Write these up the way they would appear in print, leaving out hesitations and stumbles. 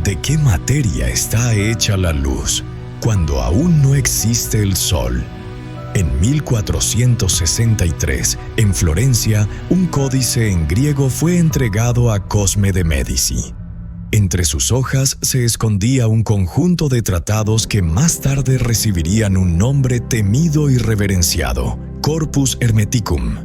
¿De qué materia está hecha la luz cuando aún no existe el sol? En 1463, en Florencia, un códice en griego fue entregado a Cosme de Médici. Entre sus hojas se escondía un conjunto de tratados que más tarde recibirían un nombre temido y reverenciado, Corpus Hermeticum.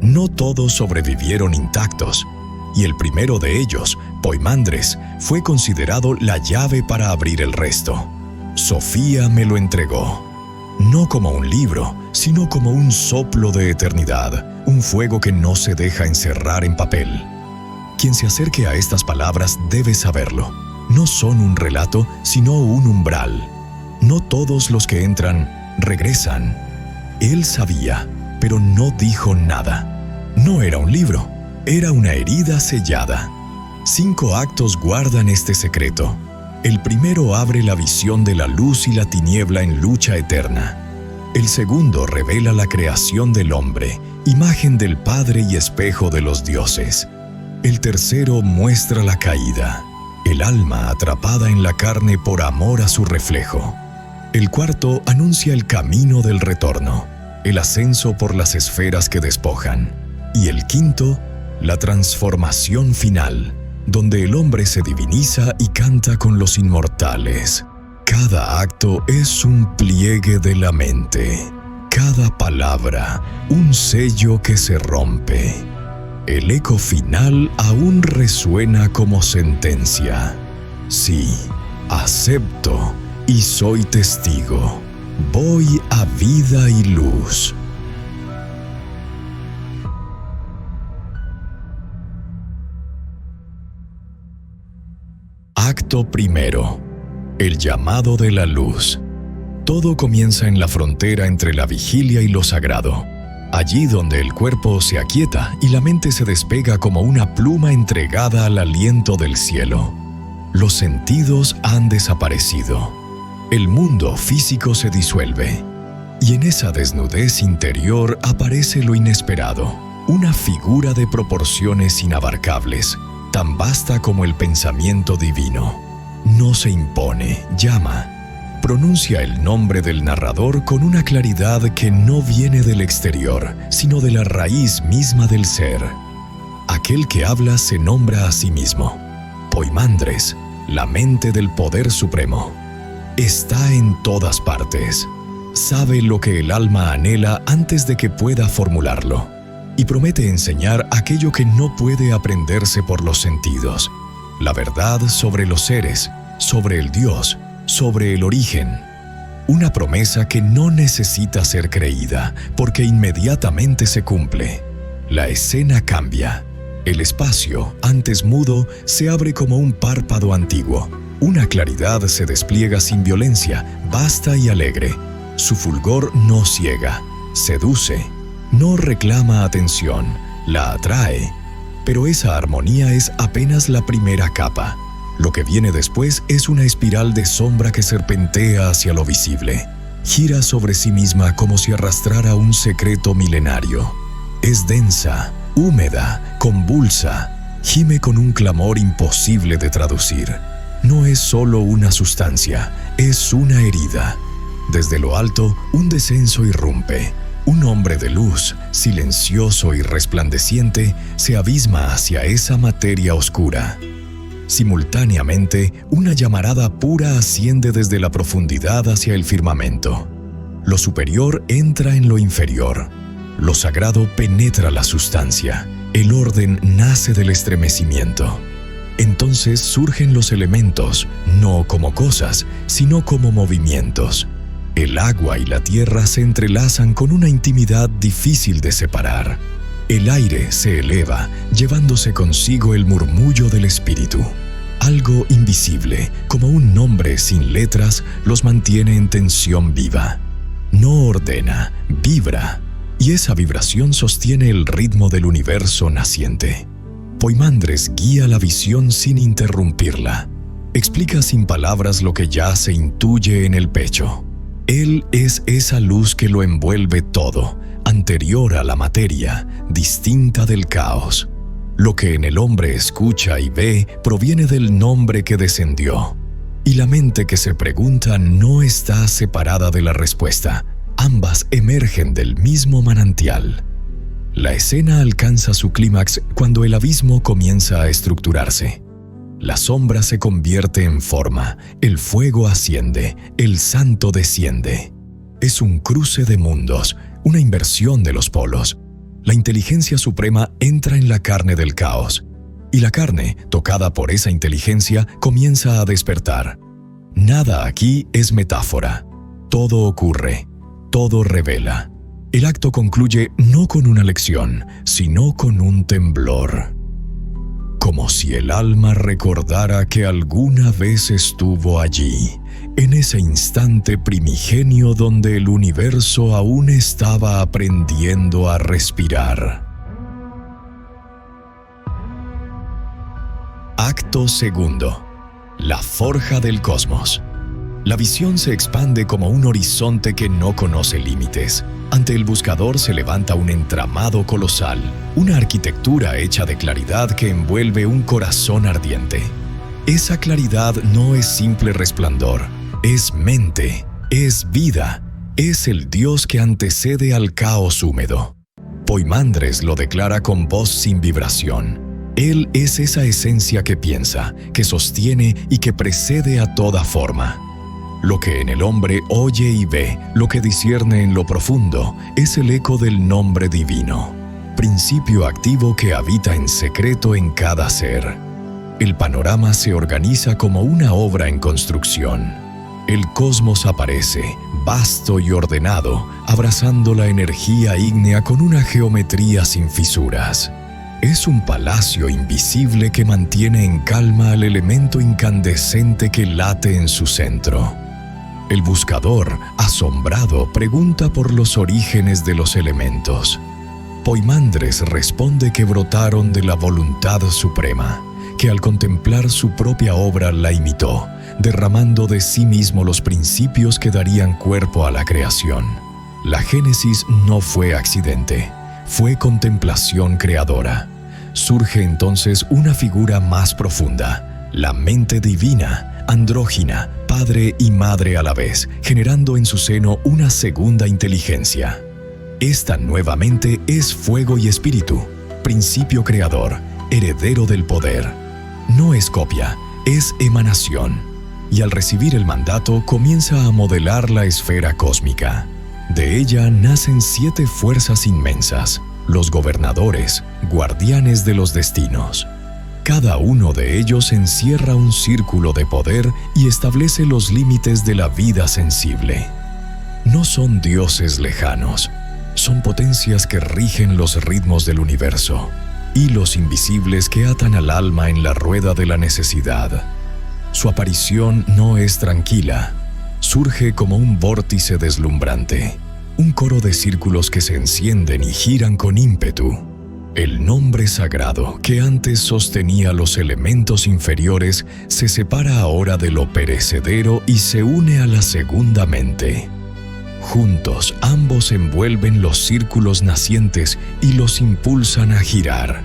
No todos sobrevivieron intactos, y el primero de ellos, Poimandres, fue considerado la llave para abrir el resto. Sofía me lo entregó, no como un libro, sino como un soplo de eternidad, un fuego que no se deja encerrar en papel. Quien se acerque a estas palabras debe saberlo. No son un relato, sino un umbral. No todos los que entran regresan. Él sabía, pero no dijo nada. No era un libro, era una herida sellada. 5 actos guardan este secreto. El primero abre la visión de la luz y la tiniebla en lucha eterna. El segundo revela la creación del hombre, imagen del Padre y espejo de los dioses. El tercero muestra la caída, el alma atrapada en la carne por amor a su reflejo. El cuarto anuncia el camino del retorno, el ascenso por las esferas que despojan. Y el quinto, la transformación final, donde el hombre se diviniza y canta con los inmortales. Cada acto es un pliegue de la mente, cada palabra un sello que se rompe. El eco final aún resuena como sentencia. Sí, acepto y soy testigo. Voy a vida y luz. Acto primero. El llamado de la luz. Todo comienza en la frontera entre la vigilia y lo sagrado. Allí donde el cuerpo se aquieta y la mente se despega como una pluma entregada al aliento del cielo. Los sentidos han desaparecido. El mundo físico se disuelve. Y en esa desnudez interior aparece lo inesperado, una figura de proporciones inabarcables, tan vasta como el pensamiento divino. No se impone, llama. Pronuncia el nombre del narrador con una claridad que no viene del exterior, sino de la raíz misma del ser. Aquel que habla se nombra a sí mismo. Poimandres, la mente del poder supremo. Está en todas partes. Sabe lo que el alma anhela antes de que pueda formularlo. Y promete enseñar aquello que no puede aprenderse por los sentidos. La verdad sobre los seres, sobre el Dios, sobre el origen. Una promesa que no necesita ser creída, porque inmediatamente se cumple. La escena cambia. El espacio, antes mudo, se abre como un párpado antiguo. Una claridad se despliega sin violencia, vasta y alegre. Su fulgor no ciega, seduce, no reclama atención, la atrae. Pero esa armonía es apenas la primera capa. Lo que viene después es una espiral de sombra que serpentea hacia lo visible. Gira sobre sí misma como si arrastrara un secreto milenario. Es densa, húmeda, convulsa, gime con un clamor imposible de traducir. No es solo una sustancia, es una herida. Desde lo alto, un descenso irrumpe. Un hombre de luz, silencioso y resplandeciente, se abisma hacia esa materia oscura. Simultáneamente, una llamarada pura asciende desde la profundidad hacia el firmamento. Lo superior entra en lo inferior. Lo sagrado penetra la sustancia. El orden nace del estremecimiento. Entonces surgen los elementos, no como cosas, sino como movimientos. El agua y la tierra se entrelazan con una intimidad difícil de separar. El aire se eleva, llevándose consigo el murmullo del espíritu. Algo invisible, como un nombre sin letras, los mantiene en tensión viva. No ordena, vibra, y esa vibración sostiene el ritmo del universo naciente. Poimandres guía la visión sin interrumpirla. Explica sin palabras lo que ya se intuye en el pecho. Él es esa luz que lo envuelve todo, anterior a la materia, distinta del caos. Lo que en el hombre escucha y ve proviene del nombre que descendió. Y la mente que se pregunta no está separada de la respuesta. Ambas emergen del mismo manantial. La escena alcanza su clímax cuando el abismo comienza a estructurarse. La sombra se convierte en forma, el fuego asciende, el santo desciende. Es un cruce de mundos, una inversión de los polos. La inteligencia suprema entra en la carne del caos, y la carne, tocada por esa inteligencia, comienza a despertar. Nada aquí es metáfora. Todo ocurre, todo revela. El acto concluye no con una lección, sino con un temblor. Como si el alma recordara que alguna vez estuvo allí, en ese instante primigenio donde el universo aún estaba aprendiendo a respirar. Acto segundo. La forja del cosmos. La visión se expande como un horizonte que no conoce límites. Ante el buscador se levanta un entramado colosal, una arquitectura hecha de claridad que envuelve un corazón ardiente. Esa claridad no es simple resplandor, es mente, es vida, es el Dios que antecede al caos húmedo. Poimandres lo declara con voz sin vibración. Él es esa esencia que piensa, que sostiene y que precede a toda forma. Lo que en el hombre oye y ve, lo que discierne en lo profundo, es el eco del nombre divino, principio activo que habita en secreto en cada ser. El panorama se organiza como una obra en construcción. El cosmos aparece, vasto y ordenado, abrazando la energía ígnea con una geometría sin fisuras. Es un palacio invisible que mantiene en calma al elemento incandescente que late en su centro. El buscador, asombrado, pregunta por los orígenes de los elementos. Poimandres responde que brotaron de la voluntad suprema, que al contemplar su propia obra la imitó, derramando de sí mismo los principios que darían cuerpo a la creación. La génesis no fue accidente, fue contemplación creadora. Surge entonces una figura más profunda, la mente divina, andrógina, padre y madre a la vez, generando en su seno una segunda inteligencia. Esta nuevamente es fuego y espíritu, principio creador, heredero del poder. No es copia, es emanación. Y al recibir el mandato comienza a modelar la esfera cósmica. De ella nacen 7 fuerzas inmensas, los gobernadores, guardianes de los destinos. Cada uno de ellos encierra un círculo de poder y establece los límites de la vida sensible. No son dioses lejanos, son potencias que rigen los ritmos del universo, hilos invisibles que atan al alma en la rueda de la necesidad. Su aparición no es tranquila, surge como un vórtice deslumbrante, un coro de círculos que se encienden y giran con ímpetu. El nombre sagrado que antes sostenía los elementos inferiores se separa ahora de lo perecedero y se une a la segunda mente. Juntos ambos envuelven los círculos nacientes y los impulsan a girar.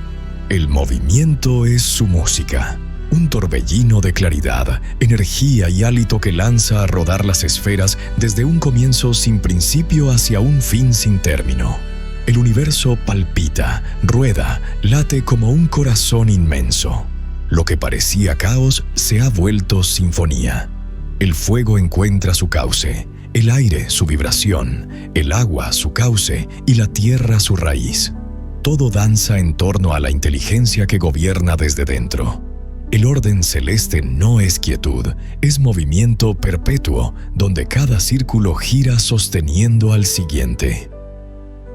El movimiento es su música, un torbellino de claridad, energía y hálito que lanza a rodar las esferas desde un comienzo sin principio hacia un fin sin término. El universo palpita, rueda, late como un corazón inmenso. Lo que parecía caos se ha vuelto sinfonía. El fuego encuentra su cauce, el aire su vibración, el agua su cauce y la tierra su raíz. Todo danza en torno a la inteligencia que gobierna desde dentro. El orden celeste no es quietud, es movimiento perpetuo, donde cada círculo gira sosteniendo al siguiente.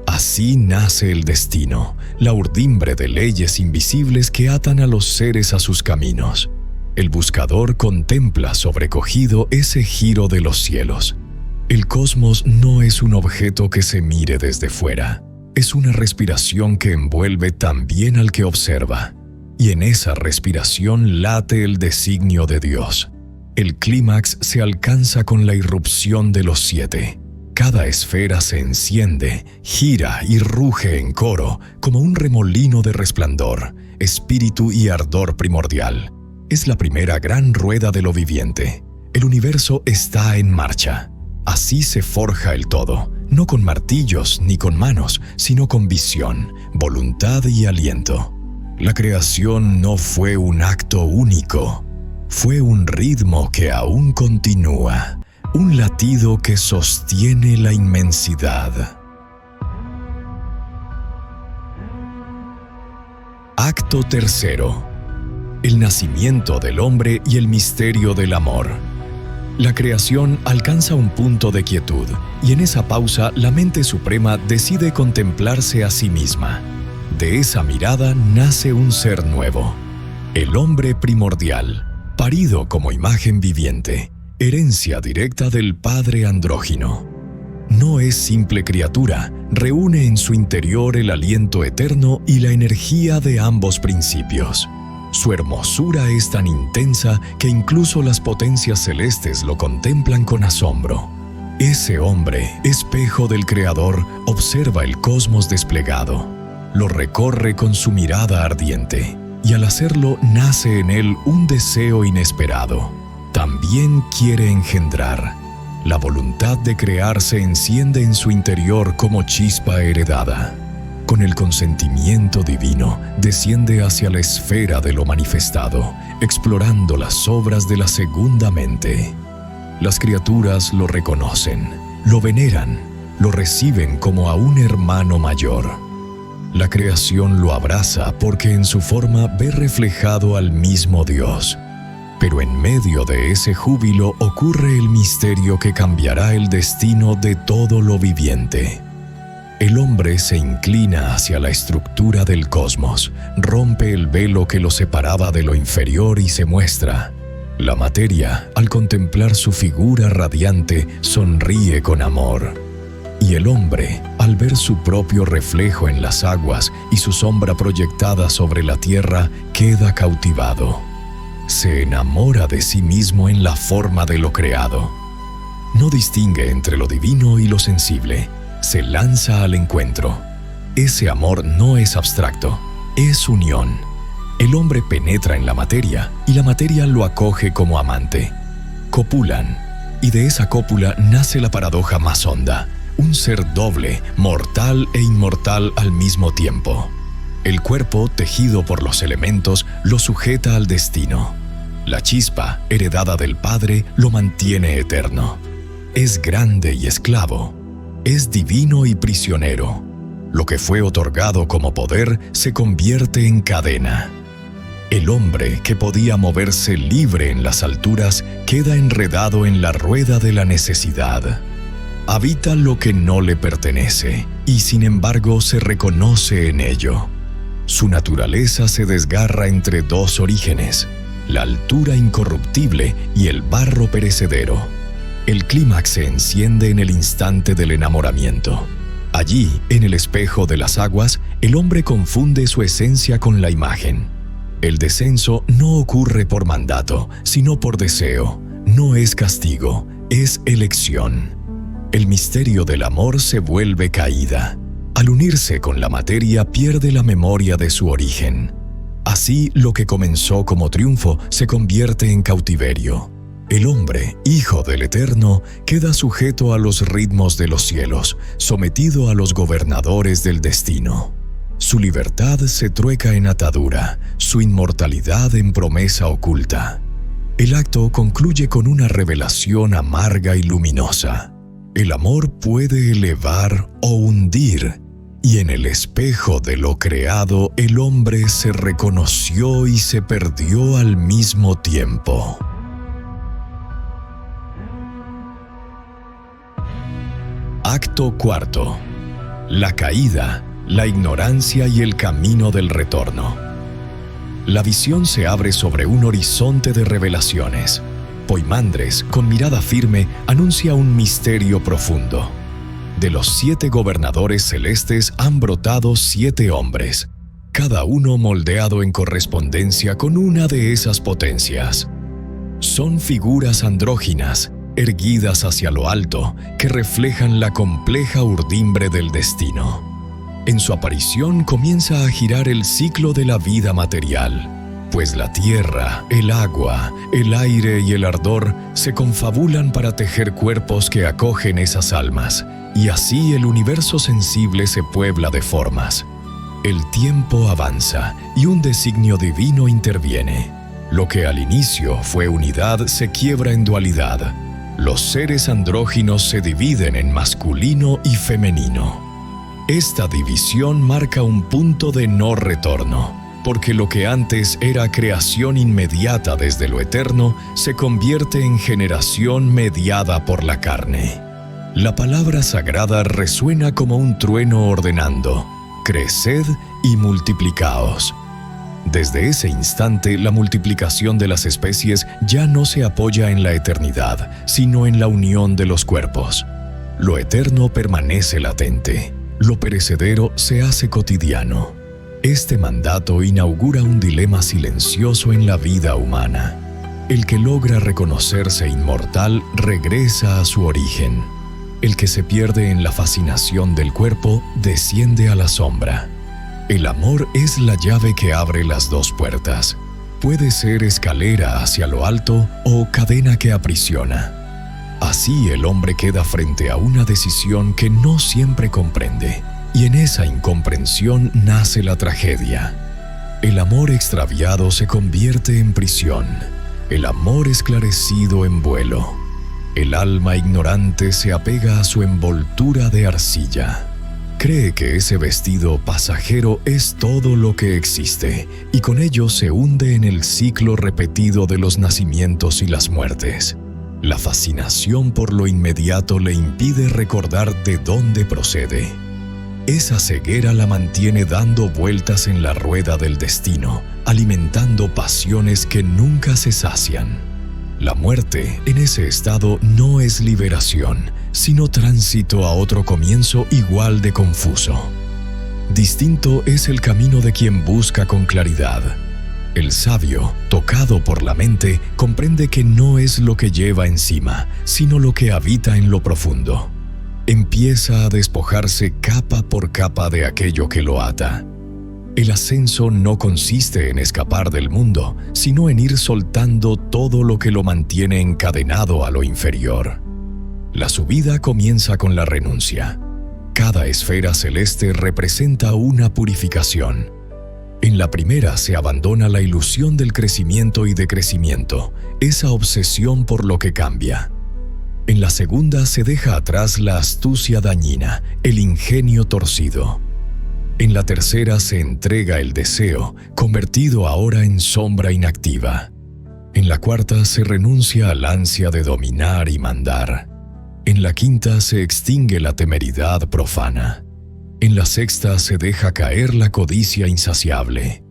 Así nace el destino, la urdimbre de leyes invisibles que atan a los seres a sus caminos. El buscador contempla sobrecogido ese giro de los cielos. El cosmos no es un objeto que se mire desde fuera, es una respiración que envuelve también al que observa. Y en esa respiración late el designio de Dios. El clímax se alcanza con la irrupción de los 7. Cada esfera se enciende, gira y ruge en coro como un remolino de resplandor, espíritu y ardor primordial. Es la primera gran rueda de lo viviente. El universo está en marcha. Así se forja el todo, no con martillos ni con manos, sino con visión, voluntad y aliento. La creación no fue un acto único, fue un ritmo que aún continúa, un latido que sostiene la inmensidad. Acto tercero. El nacimiento del hombre y el misterio del amor. La creación alcanza un punto de quietud, y en esa pausa la mente suprema decide contemplarse a sí misma. De esa mirada nace un ser nuevo, el hombre primordial, parido como imagen viviente, herencia directa del Padre andrógino. No es simple criatura, reúne en su interior el aliento eterno y la energía de ambos principios. Su hermosura es tan intensa que incluso las potencias celestes lo contemplan con asombro. Ese hombre, espejo del Creador, observa el cosmos desplegado, lo recorre con su mirada ardiente, y al hacerlo nace en él un deseo inesperado. También quiere engendrar. La voluntad de crear se enciende en su interior como chispa heredada. Con el consentimiento divino, desciende hacia la esfera de lo manifestado, explorando las obras de la segunda mente. Las criaturas lo reconocen, lo veneran, lo reciben como a un hermano mayor. La creación lo abraza porque en su forma ve reflejado al mismo Dios. Pero en medio de ese júbilo ocurre el misterio que cambiará el destino de todo lo viviente. El hombre se inclina hacia la estructura del cosmos, rompe el velo que lo separaba de lo inferior y se muestra. La materia, al contemplar su figura radiante, sonríe con amor. Y el hombre, al ver su propio reflejo en las aguas y su sombra proyectada sobre la tierra, queda cautivado. Se enamora de sí mismo en la forma de lo creado. No distingue entre lo divino y lo sensible. Se lanza al encuentro. Ese amor no es abstracto, es unión. El hombre penetra en la materia y la materia lo acoge como amante. Copulan, y de esa cópula nace la paradoja más honda, un ser doble, mortal e inmortal al mismo tiempo. El cuerpo, tejido por los elementos, lo sujeta al destino. La chispa, heredada del Padre, lo mantiene eterno. Es grande y esclavo. Es divino y prisionero. Lo que fue otorgado como poder se convierte en cadena. El hombre, que podía moverse libre en las alturas, queda enredado en la rueda de la necesidad. Habita lo que no le pertenece, y sin embargo se reconoce en ello. Su naturaleza se desgarra entre dos orígenes, la altura incorruptible y el barro perecedero. El clímax se enciende en el instante del enamoramiento. Allí, en el espejo de las aguas, el hombre confunde su esencia con la imagen. El descenso no ocurre por mandato, sino por deseo. No es castigo, es elección. El misterio del amor se vuelve caída. Al unirse con la materia, pierde la memoria de su origen. Así, lo que comenzó como triunfo se convierte en cautiverio. El hombre, hijo del Eterno, queda sujeto a los ritmos de los cielos, sometido a los gobernadores del destino. Su libertad se trueca en atadura, su inmortalidad en promesa oculta. El acto concluye con una revelación amarga y luminosa. El amor puede elevar o hundir, y en el espejo de lo creado el hombre se reconoció y se perdió al mismo tiempo. Acto cuarto. La caída, la ignorancia y el camino del retorno. La visión se abre sobre un horizonte de revelaciones. Poimandres, con mirada firme, anuncia un misterio profundo. De los 7 gobernadores celestes han brotado 7 hombres, cada uno moldeado en correspondencia con una de esas potencias. Son figuras andróginas, erguidas hacia lo alto, que reflejan la compleja urdimbre del destino. En su aparición comienza a girar el ciclo de la vida material, pues la tierra, el agua, el aire y el ardor se confabulan para tejer cuerpos que acogen esas almas, y así el universo sensible se puebla de formas. El tiempo avanza y un designio divino interviene. Lo que al inicio fue unidad se quiebra en dualidad. Los seres andróginos se dividen en masculino y femenino. Esta división marca un punto de no retorno, porque lo que antes era creación inmediata desde lo eterno se convierte en generación mediada por la carne. La palabra sagrada resuena como un trueno ordenando: creced y multiplicaos. Desde ese instante, la multiplicación de las especies ya no se apoya en la eternidad, sino en la unión de los cuerpos. Lo eterno permanece latente, lo perecedero se hace cotidiano. Este mandato inaugura un dilema silencioso en la vida humana. El que logra reconocerse inmortal regresa a su origen. El que se pierde en la fascinación del cuerpo desciende a la sombra. El amor es la llave que abre las dos puertas. Puede ser escalera hacia lo alto o cadena que aprisiona. Así el hombre queda frente a una decisión que no siempre comprende, y en esa incomprensión nace la tragedia. El amor extraviado se convierte en prisión, el amor esclarecido en vuelo. El alma ignorante se apega a su envoltura de arcilla. Cree que ese vestido pasajero es todo lo que existe, y con ello se hunde en el ciclo repetido de los nacimientos y las muertes. La fascinación por lo inmediato le impide recordar de dónde procede. Esa ceguera la mantiene dando vueltas en la rueda del destino, alimentando pasiones que nunca se sacian. La muerte, en ese estado, no es liberación, sino tránsito a otro comienzo igual de confuso. Distinto es el camino de quien busca con claridad. El sabio, tocado por la mente, comprende que no es lo que lleva encima, sino lo que habita en lo profundo. Empieza a despojarse capa por capa de aquello que lo ata. El ascenso no consiste en escapar del mundo, sino en ir soltando todo lo que lo mantiene encadenado a lo inferior. La subida comienza con la renuncia. Cada esfera celeste representa una purificación. En la primera se abandona la ilusión del crecimiento y decrecimiento, esa obsesión por lo que cambia. En la segunda se deja atrás la astucia dañina, el ingenio torcido. En la tercera se entrega el deseo, convertido ahora en sombra inactiva. En la cuarta se renuncia al ansia de dominar y mandar. En la quinta se extingue la temeridad profana. En la sexta se deja caer la codicia insaciable.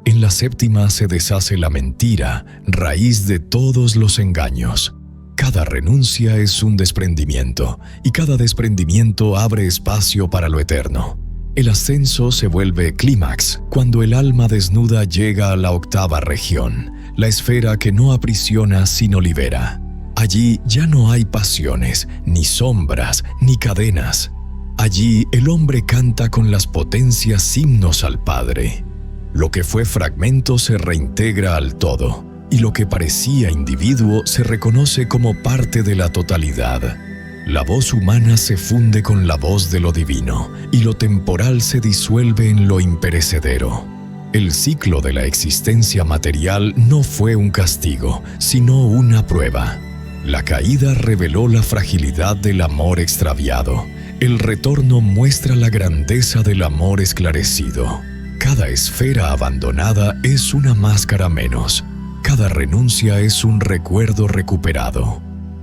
En la séptima se deshace la mentira, raíz de todos los engaños. Cada renuncia es un desprendimiento, y cada desprendimiento abre espacio para lo eterno. El ascenso se vuelve clímax cuando el alma desnuda llega a la octava región, la esfera que no aprisiona sino libera. Allí ya no hay pasiones, ni sombras, ni cadenas. Allí el hombre canta con las potencias himnos al Padre. Lo que fue fragmento se reintegra al todo, y lo que parecía individuo se reconoce como parte de la totalidad. La voz humana se funde con la voz de lo divino, y lo temporal se disuelve en lo imperecedero. El ciclo de la existencia material no fue un castigo, sino una prueba. La caída reveló la fragilidad del amor extraviado. El retorno muestra la grandeza del amor esclarecido. Cada esfera abandonada es una máscara menos. Cada renuncia es un recuerdo recuperado.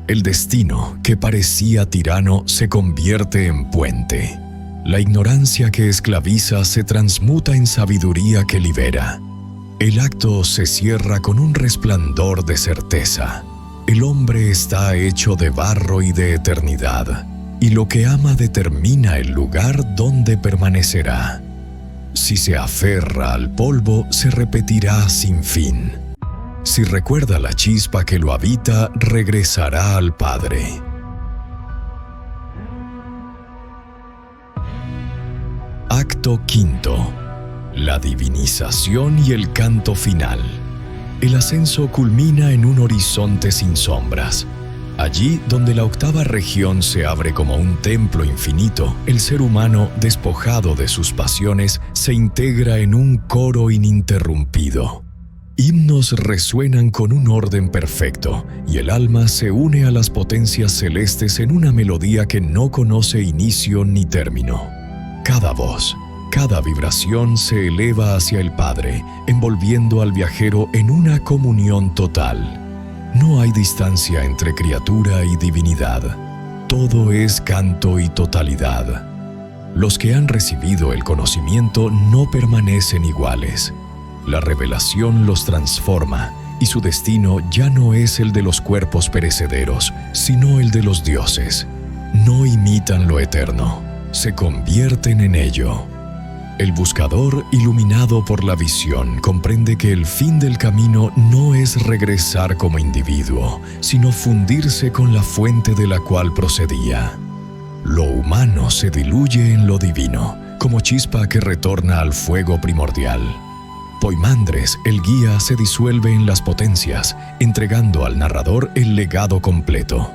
El destino, que parecía tirano, se convierte en puente. La ignorancia que esclaviza se transmuta en sabiduría que libera. El acto se cierra con un resplandor de certeza. El hombre está hecho de barro y de eternidad, y lo que ama determina el lugar donde permanecerá. Si se aferra al polvo, se repetirá sin fin. Si recuerda la chispa que lo habita, regresará al Padre. Acto quinto. La divinización y el canto final. El ascenso culmina en un horizonte sin sombras. Allí donde la octava región se abre como un templo infinito, el ser humano, despojado de sus pasiones, se integra en un coro ininterrumpido. Himnos resuenan con un orden perfecto y el alma se une a las potencias celestes en una melodía que no conoce inicio ni término. Cada voz, cada vibración se eleva hacia el Padre, envolviendo al viajero en una comunión total. No hay distancia entre criatura y divinidad. Todo es canto y totalidad. Los que han recibido el conocimiento no permanecen iguales. La revelación los transforma y su destino ya no es el de los cuerpos perecederos, sino el de los dioses. No imitan lo eterno, se convierten en ello. El buscador, iluminado por la visión, comprende que el fin del camino no es regresar como individuo, sino fundirse con la fuente de la cual procedía. Lo humano se diluye en lo divino, como chispa que retorna al fuego primordial. Poimandres, el guía, se disuelve en las potencias, entregando al narrador el legado completo.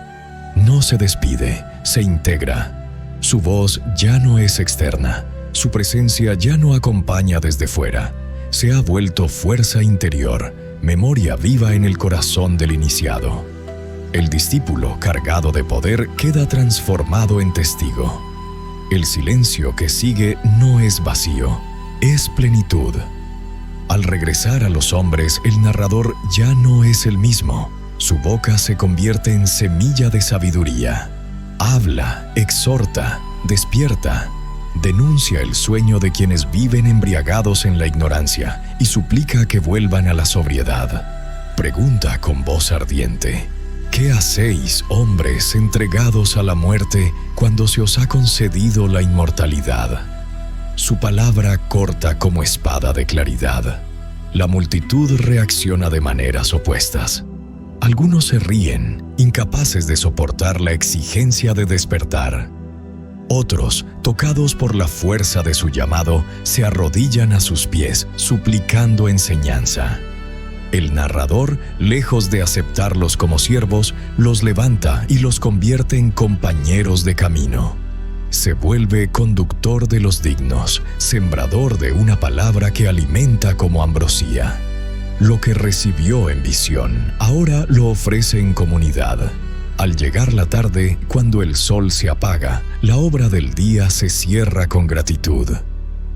No se despide, se integra. Su voz ya no es externa, su presencia ya no acompaña desde fuera. Se ha vuelto fuerza interior, memoria viva en el corazón del iniciado. El discípulo, cargado de poder, queda transformado en testigo. El silencio que sigue no es vacío, es plenitud. Al regresar a los hombres, el narrador ya no es el mismo. Su boca se convierte en semilla de sabiduría. Habla, exhorta, despierta, denuncia el sueño de quienes viven embriagados en la ignorancia y suplica que vuelvan a la sobriedad. Pregunta con voz ardiente: ¿qué hacéis, hombres entregados a la muerte, cuando se os ha concedido la inmortalidad? Su palabra corta como espada de claridad. La multitud reacciona de maneras opuestas. Algunos se ríen, incapaces de soportar la exigencia de despertar. Otros, tocados por la fuerza de su llamado, se arrodillan a sus pies, suplicando enseñanza. El narrador, lejos de aceptarlos como siervos, los levanta y los convierte en compañeros de camino. Se vuelve conductor de los dignos, sembrador de una palabra que alimenta como ambrosía. Lo que recibió en visión, ahora lo ofrece en comunidad. Al llegar la tarde, cuando el sol se apaga, la obra del día se cierra con gratitud.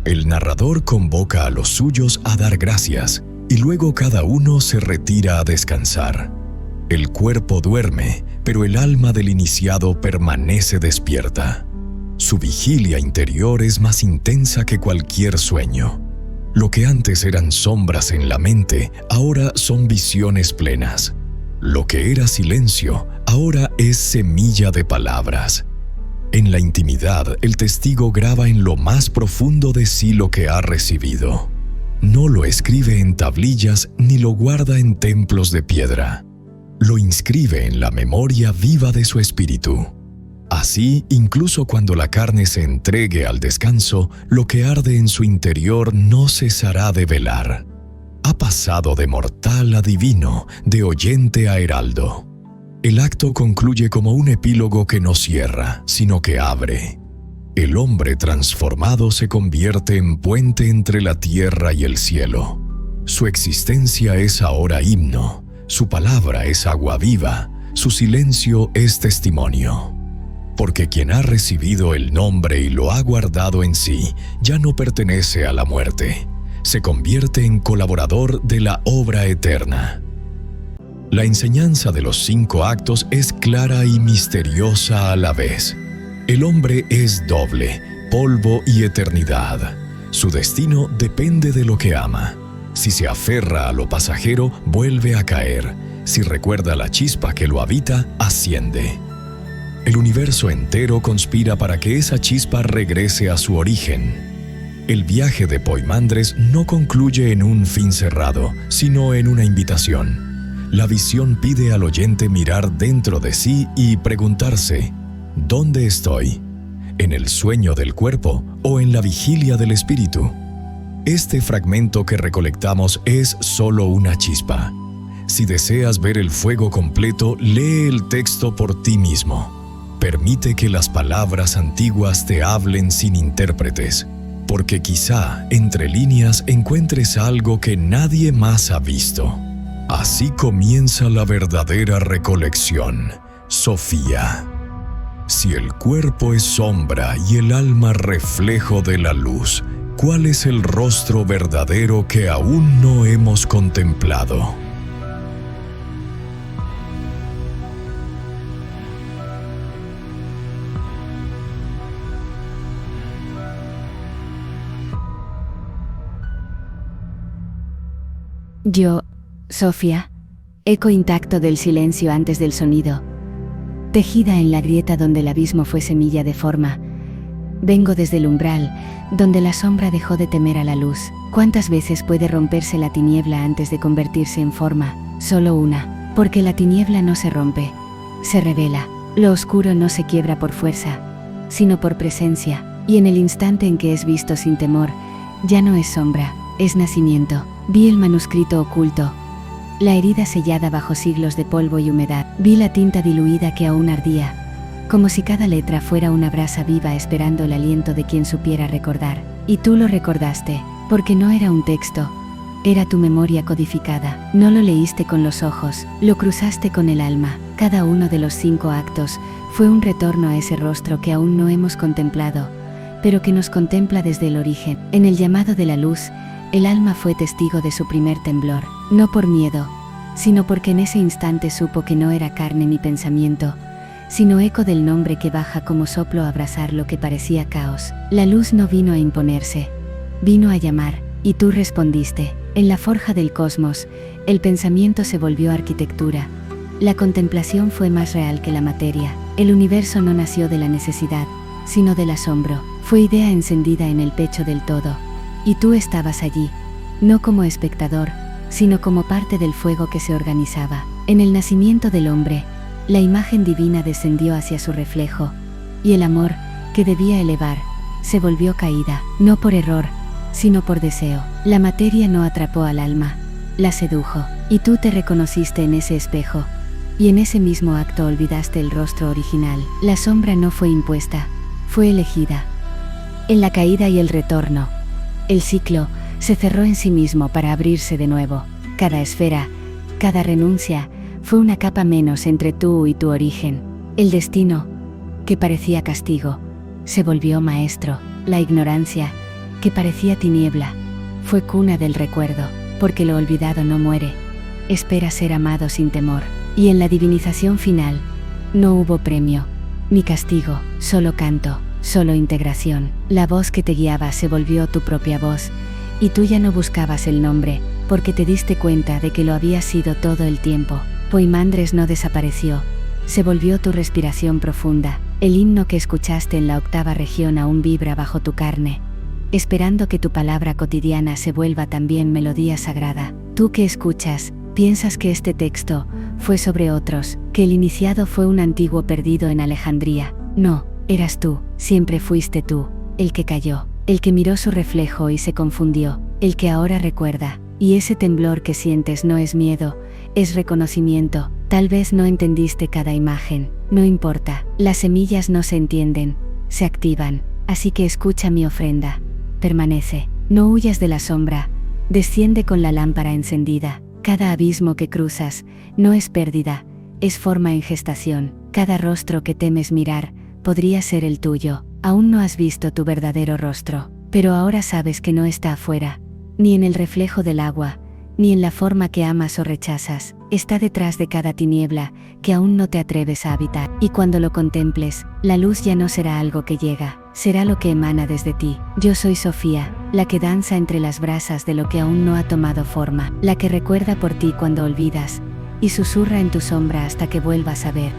El narrador convoca a los suyos a dar gracias, y luego cada uno se retira a descansar. El cuerpo duerme, pero el alma del iniciado permanece despierta. Su vigilia interior es más intensa que cualquier sueño. Lo que antes eran sombras en la mente, ahora son visiones plenas. Lo que era silencio, ahora es semilla de palabras. En la intimidad, el testigo graba en lo más profundo de sí lo que ha recibido. No lo escribe en tablillas ni lo guarda en templos de piedra. Lo inscribe en la memoria viva de su espíritu. Así, incluso cuando la carne se entregue al descanso, lo que arde en su interior no cesará de velar. Ha pasado de mortal a divino, de oyente a heraldo. El acto concluye como un epílogo que no cierra, sino que abre. El hombre transformado se convierte en puente entre la tierra y el cielo. Su existencia es ahora himno, su palabra es agua viva, su silencio es testimonio. Porque quien ha recibido el nombre y lo ha guardado en sí, ya no pertenece a la muerte. Se convierte en colaborador de la obra eterna. La enseñanza de los 5 actos es clara y misteriosa a la vez. El hombre es doble, polvo y eternidad. Su destino depende de lo que ama. Si se aferra a lo pasajero, vuelve a caer. Si recuerda la chispa que lo habita, asciende. El universo entero conspira para que esa chispa regrese a su origen. El viaje de Poimandres no concluye en un fin cerrado, sino en una invitación. La visión pide al oyente mirar dentro de sí y preguntarse: ¿dónde estoy? en el sueño del cuerpo o en la vigilia del espíritu. Este fragmento que recolectamos es solo una chispa. Si deseas ver el fuego completo, lee el texto por ti mismo. Permite que las palabras antiguas te hablen sin intérpretes, porque quizá entre líneas encuentres algo que nadie más ha visto. Así comienza la verdadera recolección. Sofía. Si el cuerpo es sombra y el alma reflejo de la luz, ¿cuál es el rostro verdadero que aún no hemos contemplado? Yo, Sofía, eco intacto del silencio antes del sonido, tejida en la grieta donde el abismo fue semilla de forma. Vengo desde el umbral, donde la sombra dejó de temer a la luz. ¿Cuántas veces puede romperse la tiniebla antes de convertirse en forma? Solo una, porque la tiniebla no se rompe, se revela. Lo oscuro no se quiebra por fuerza, sino por presencia, y en el instante en que es visto sin temor, ya no es sombra, es nacimiento. Vi el manuscrito oculto, la herida sellada bajo siglos de polvo y humedad. Vi la tinta diluida que aún ardía, como si cada letra fuera una brasa viva esperando el aliento de quien supiera recordar. Y tú lo recordaste, porque no era un texto, era tu memoria codificada. No lo leíste con los ojos, lo cruzaste con el alma. Cada uno de los 5 actos fue un retorno a ese rostro que aún no hemos contemplado, pero que nos contempla desde el origen. En el llamado de la luz, el alma fue testigo de su primer temblor, no por miedo, sino porque en ese instante supo que no era carne ni pensamiento, sino eco del nombre que baja como soplo a abrazar lo que parecía caos. La luz no vino a imponerse, vino a llamar, y tú respondiste. En la forja del cosmos, el pensamiento se volvió arquitectura. La contemplación fue más real que la materia. El universo no nació de la necesidad, sino del asombro. Fue idea encendida en el pecho del todo. Y tú estabas allí, no como espectador, sino como parte del fuego que se organizaba. En el nacimiento del hombre, la imagen divina descendió hacia su reflejo, y el amor, que debía elevar, se volvió caída, no por error, sino por deseo. La materia no atrapó al alma, la sedujo, y tú te reconociste en ese espejo, y en ese mismo acto olvidaste el rostro original. La sombra no fue impuesta, fue elegida. En la caída y el retorno, el ciclo se cerró en sí mismo para abrirse de nuevo. Cada esfera, cada renuncia, fue una capa menos entre tú y tu origen. El destino, que parecía castigo, se volvió maestro. La ignorancia, que parecía tiniebla, fue cuna del recuerdo, porque lo olvidado no muere, espera ser amado sin temor. Y en la divinización final, no hubo premio, ni castigo, solo canto. Solo integración. La voz que te guiaba se volvió tu propia voz, y tú ya no buscabas el nombre, porque te diste cuenta de que lo había sido todo el tiempo. Poimandres no desapareció, se volvió tu respiración profunda. El himno que escuchaste en la octava región aún vibra bajo tu carne, esperando que tu palabra cotidiana se vuelva también melodía sagrada. Tú que escuchas, piensas que este texto fue sobre otros, que el iniciado fue un antiguo perdido en Alejandría. No. Eras tú, siempre fuiste tú, el que cayó, el que miró su reflejo y se confundió, el que ahora recuerda, y ese temblor que sientes no es miedo, es reconocimiento. Tal vez no entendiste cada imagen, no importa, las semillas no se entienden, se activan, así que escucha mi ofrenda, permanece, no huyas de la sombra, desciende con la lámpara encendida. Cada abismo que cruzas, no es pérdida, es forma en gestación. Cada rostro que temes mirar, podría ser el tuyo. Aún no has visto tu verdadero rostro, pero ahora sabes que no está afuera, ni en el reflejo del agua, ni en la forma que amas o rechazas. Está detrás de cada tiniebla que aún no te atreves a habitar. Y cuando lo contemples, la luz ya no será algo que llega, será lo que emana desde ti. Yo soy Sofía, la que danza entre las brasas de lo que aún no ha tomado forma, la que recuerda por ti cuando olvidas, y susurra en tu sombra hasta que vuelvas a ver.